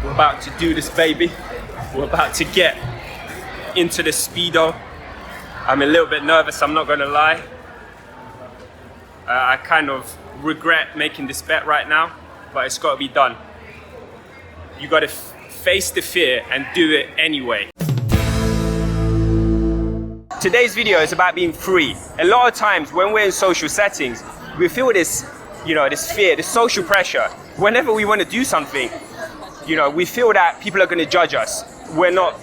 We're about to do this, baby. We're about to get into the Speedo. I'm a little bit nervous, I'm not gonna lie. I kind of regret making this bet right now, but it's gotta be done. You gotta face the fear and do it anyway. Today's video is about being free. A lot of times when we're in social settings, we feel this, this fear, this social pressure. Whenever we want to do something, we feel that people are going to judge us. We're not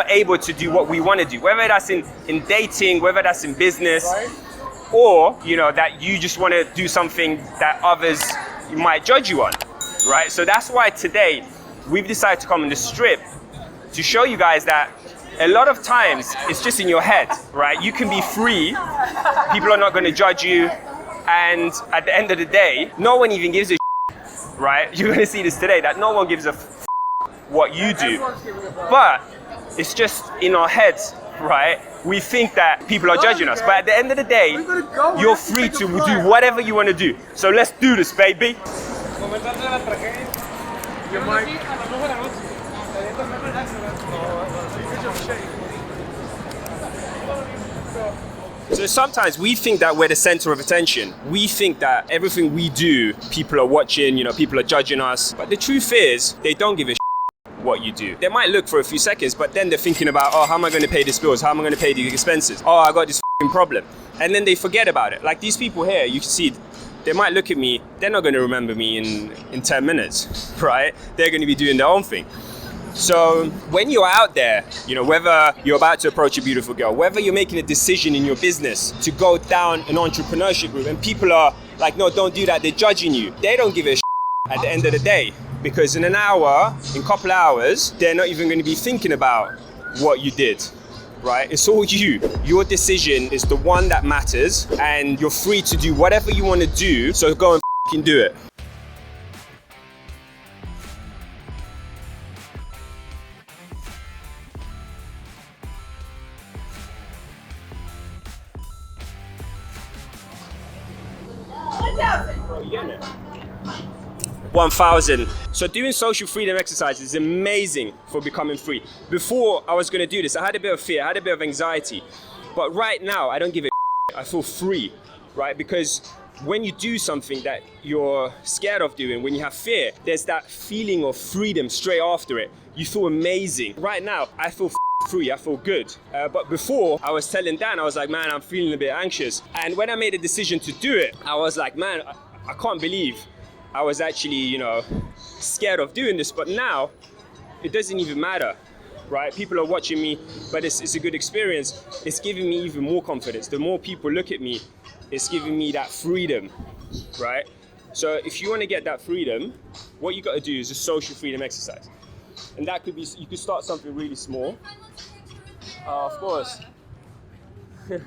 able to do what we want to do, whether that's in dating, whether that's in business, or that you just want to do something that others might judge you on, right? So that's why today we've decided to come on the strip to show you guys that a lot of times it's just in your head, right? You can be free, people are not going to judge you, and at the end of the day, no one even gives a right? You're going to see this today, that no one gives a what you do. But it's just in our heads, right? We think that people are judging us, but at the end of the day, you're free to do whatever you want to do. So let's do this, baby. So sometimes we think that we're the center of attention. We think that everything we do, people are watching, people are judging us. But the truth is, they don't give a what you do. They might look for a few seconds, but then they're thinking about, oh, how am I going to pay these bills? How am I going to pay these expenses? Oh, I got this problem. And then they forget about it. Like these people here, you can see, they might look at me, they're not going to remember me in 10 minutes, right? They're going to be doing their own thing. So when you're out there, whether you're about to approach a beautiful girl, whether you're making a decision in your business to go down an entrepreneurship route and people are like, no, don't do that, they're judging you. They don't give a at the end of the day, because in an hour, in a couple hours, they're not even going to be thinking about what you did, right? It's all you. Your decision is the one that matters, and you're free to do whatever you want to do, so go and f***ing do it. Bro, you getting it? 1,000. So doing social freedom exercises is amazing for becoming free. Before I was going to do this, I had a bit of fear, I had a bit of anxiety. But right now, I don't give a I feel free, right? Because when you do something that you're scared of doing, when you have fear, there's that feeling of freedom straight after it. You feel amazing. Right now, I feel free, I feel good. But before, I was telling Dan, I was like, man, I'm feeling a bit anxious. And when I made a decision to do it, I was like, man, I can't believe I was actually, scared of doing this. But now, it doesn't even matter, right? People are watching me, but it's a good experience. It's giving me even more confidence. The more people look at me, it's giving me that freedom, right? So if you want to get that freedom, what you got to do is a social freedom exercise. And that could be, you could start something really small. Of course. You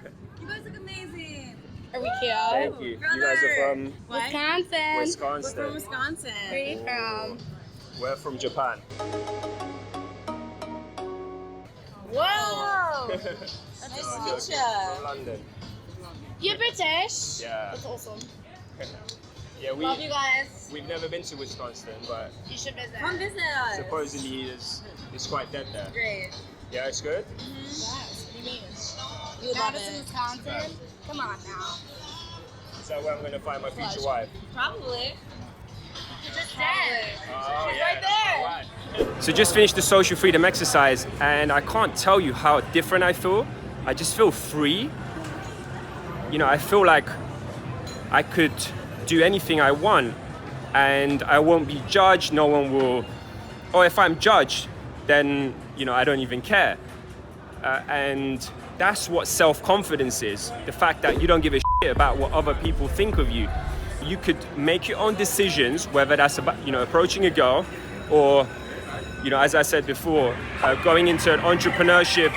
guys look amazing. Are we cute? Thank you. Brother. You guys are from Wisconsin. Wisconsin. We're from Wisconsin. Where are you from? We're from Japan. Whoa! Nice to meet From you. London. You're British? Yeah. That's awesome. Yeah, Love you guys. we've never been to Wisconsin, but You should visit. Come visit us. supposedly it's quite dead there. Great. Yeah, it's good? Yes. What do you mean? You would love Madison, it. Wisconsin? Come on now. Is that where I'm going to find my future wife? Probably. You're just dead. Oh, She's yeah. right there. So just finished the social freedom exercise, and I can't tell you how different I feel. I just feel free. I feel like I could do anything I want, and I won't be judged. No one will, or if I'm judged, then I don't even care. And that's what self-confidence is. The fact that you don't give a shit about what other people think of you. You could make your own decisions, whether that's about approaching a girl, or as I said before, going into an entrepreneurship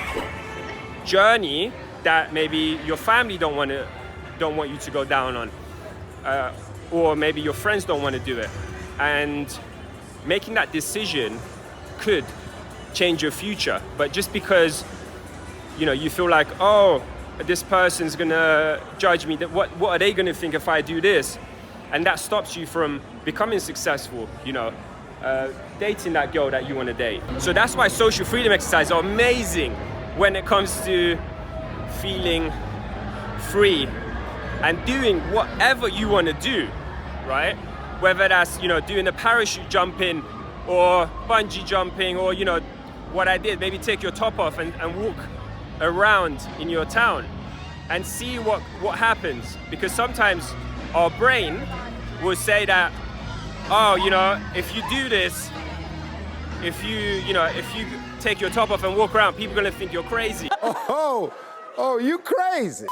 journey that maybe your family don't want you to go down on, or maybe your friends don't want to do it. And making that decision could change your future. But just because you feel like, oh, this person's gonna judge me, that what are they gonna think if I do this? And that stops you from becoming successful. dating that girl that you want to date. So that's why social freedom exercises are amazing when it comes to feeling free and doing whatever you want to do, right? Whether that's, you know, doing a parachute jumping or bungee jumping, or, you know, what I did, maybe take your top off and walk around in your town and see what happens. Because sometimes our brain will say that, oh, you know, if you do this, if you take your top off and walk around, people are gonna think you're crazy. Oh, you crazy.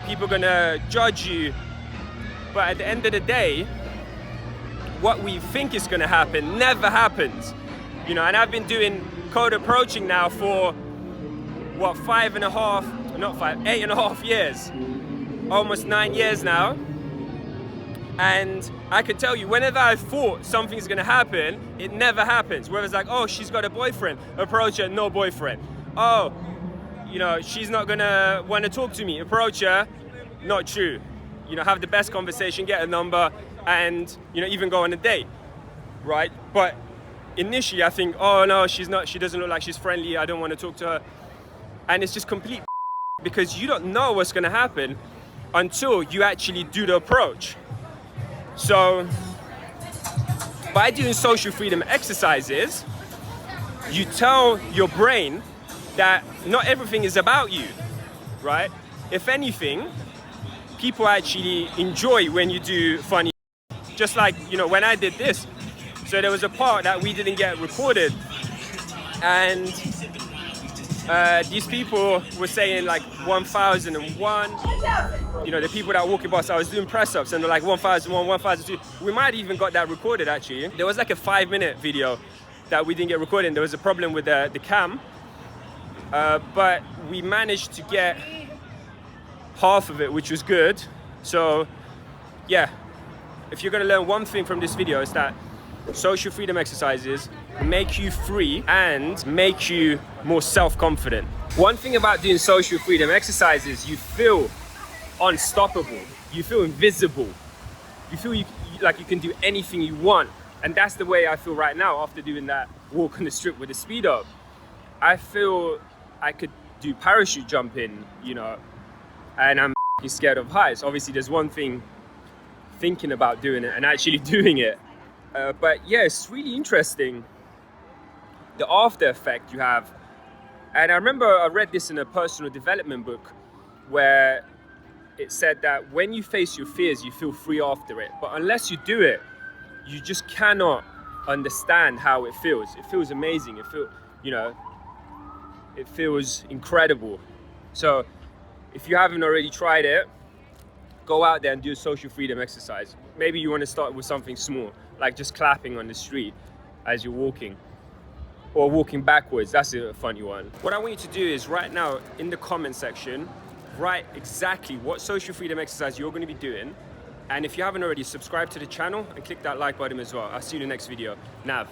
People are gonna judge you. But at the end of the day, what we think is gonna happen never happens. You know, and I've been doing code approaching now for, what, 8.5 years. Almost 9 years now. And I can tell you, whenever I thought something's gonna happen, it never happens. Whether it's like, oh, she's got a boyfriend, approach her, no boyfriend. Oh, you know, she's not gonna wanna talk to me, approach her, not true. You know, have the best conversation, get a number, and, you know, even go on a date, right? But initially I think, oh no, she doesn't look like she's friendly, I don't wanna talk to her. And it's just complete because you don't know what's gonna happen until you actually do the approach. So by doing social freedom exercises, you tell your brain that not everything is about you, right? If anything, people actually enjoy when you do funny. Just like, you know, when I did this, so there was a part that we didn't get recorded, and these people were saying like 1001. You know, the people that walking past, I was doing press-ups and they're like 1001, 1002. We might even got that recorded actually. There was like a 5-minute video that we didn't get recorded. There was a problem with the cam, but we managed to get half of it, which was good. So yeah, if you're gonna learn one thing from this video, it's that social freedom exercises make you free and make you more self-confident. One thing about doing social freedom exercises, you feel unstoppable, you feel invisible, you feel like you can do anything you want. And that's the way I feel right now after doing that walk on the strip with the Speedo. I feel I could do parachute jumping, you know, and I'm scared of heights. Obviously there's one thing thinking about doing it and actually doing it. But yeah, it's really interesting, the after effect you have. And I remember I read this in a personal development book where it said that when you face your fears, you feel free after it. But unless you do it, you just cannot understand how it feels. It feels amazing. It feels incredible. So if you haven't already tried it, go out there and do a social freedom exercise. Maybe you want to start with something small, like just clapping on the street as you're walking, or walking backwards. That's a funny one. What I want you to do is right now in the comment section, write exactly what social freedom exercise you're going to be doing. And if you haven't already, subscribe to the channel and click that like button as well. I'll see you in the next video. Nav.